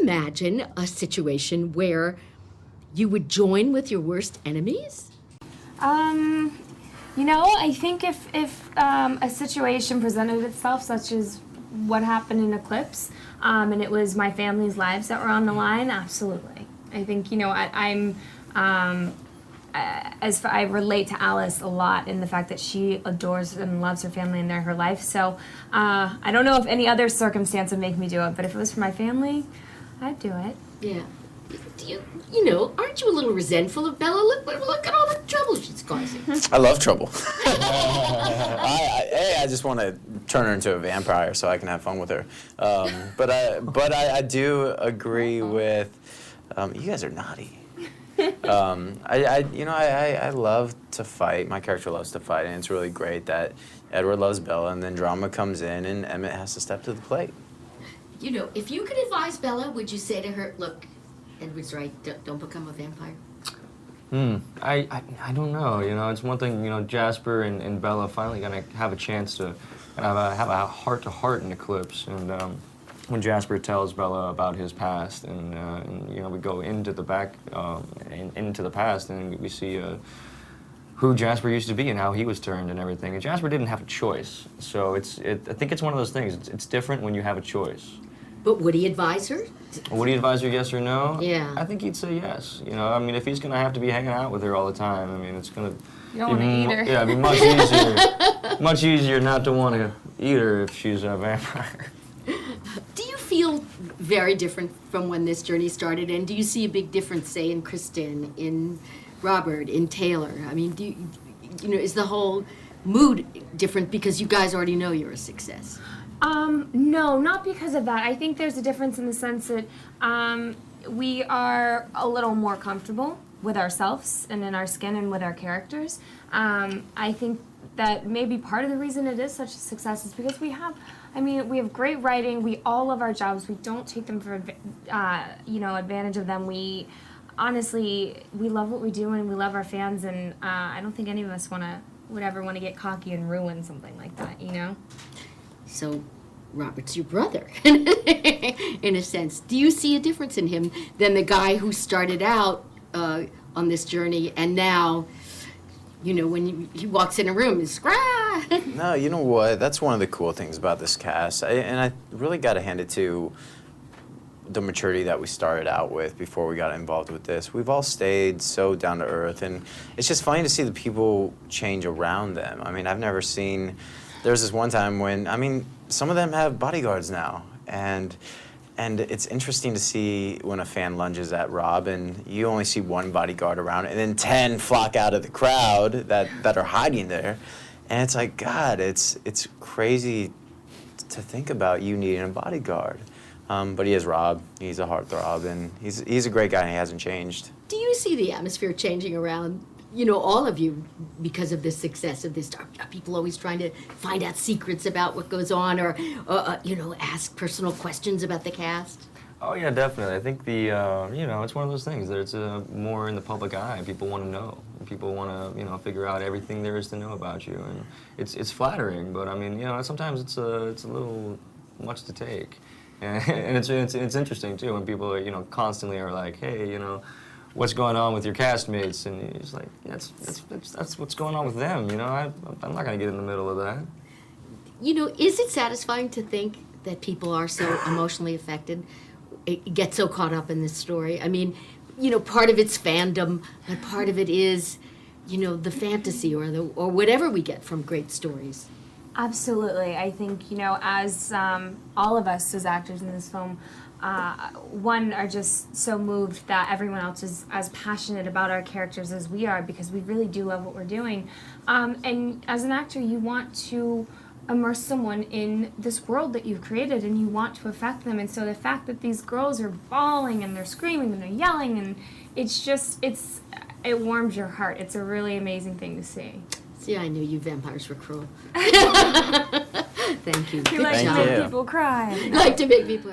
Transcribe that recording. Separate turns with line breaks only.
imagine a situation where you would join with your worst enemies?
I think if a situation presented itself, such as what happened in Eclipse, and it was my family's lives that were on the line, absolutely. I think, I relate to Alice a lot in the fact that she adores and loves her family and they're her life. So I don't know if any other circumstance would make me do it, but if it was for my family, I'd do it.
Yeah. Do aren't you a little resentful of Bella? Look at all the trouble she's causing.
I love trouble. I just want to turn her into a vampire so I can have fun with her. But I do agree with, you guys are naughty. I love to fight. My character loves to fight, and it's really great that Edward loves Bella, and then drama comes in, and Emmett has to step to the plate.
If you could advise Bella, would you say to her, look, Edward's right, don't become a vampire?
I don't know. It's one thing. Jasper and Bella finally gonna have a chance to have a heart-to-heart in Eclipse, and when Jasper tells Bella about his past, and we go into the into the past, and we see who Jasper used to be and how he was turned and everything. And Jasper didn't have a choice, so I think it's one of those things. It's different when you have a choice.
But would he advise her?
Would he advise her yes or no?
Yeah.
I think he'd say yes. If he's gonna have to be hanging out with her all the time, it's gonna.
You don't want to eat her.
Yeah, it'd be much easier not to want to eat her if she's a vampire.
Do you feel very different from when this journey started? And do you see a big difference, say, in Kristen, in Robert, in Taylor? Is the whole mood different because you guys already know you're a success?
No, not because of that. I think there's a difference in the sense that we are a little more comfortable with ourselves and in our skin and with our characters. I think that maybe part of the reason it is such a success is because we have great writing. We all love our jobs. We don't take them for, advantage of them. We love what we do and we love our fans, and I don't think any of us would ever want to get cocky and ruin something like that,
So, Robert's your brother, in a sense. Do you see a difference in him than the guy who started out on this journey and now, when he walks in a room, he's scrah?
No, you know what? That's one of the cool things about this cast. I really got to hand it to the maturity that we started out with before we got involved with this. We've all stayed so down to earth, and it's just funny to see the people change around them. I've never seen... There was this one time when, some of them have bodyguards now, and it's interesting to see when a fan lunges at Rob and you only see one bodyguard around, and then 10 flock out of the crowd that are hiding there, and it's like, God, it's crazy to think about you needing a bodyguard. But he is Rob. He's a heartthrob, and he's a great guy, and he hasn't changed.
Do you see the atmosphere changing around? All of you, because of the success of this, are people always trying to find out secrets about what goes on or ask personal questions about the cast?
Oh, yeah, definitely. I think it's one of those things that it's more in the public eye. People want to know. People want to, figure out everything there is to know about you. And it's flattering, but, sometimes it's a little much to take. And it's interesting, too, when people, constantly are like, hey, what's going on with your castmates? And he's like, yeah, that's what's going on with them, I'm not going to get in the middle of that.
Is it satisfying to think that people are so emotionally affected, get so caught up in this story? Part of it's fandom, but part of it is, the fantasy or whatever we get from great stories.
Absolutely. I think, as all of us as actors in this film, are just so moved that everyone else is as passionate about our characters as we are, because we really do love what we're doing. And as an actor, you want to immerse someone in this world that you've created, and you want to affect them. And so the fact that these girls are bawling and they're screaming and they're yelling, and it warms your heart. It's a really amazing thing to see.
See, I knew you vampires were cruel. Thank you.
You like to make people cry.
Like to make people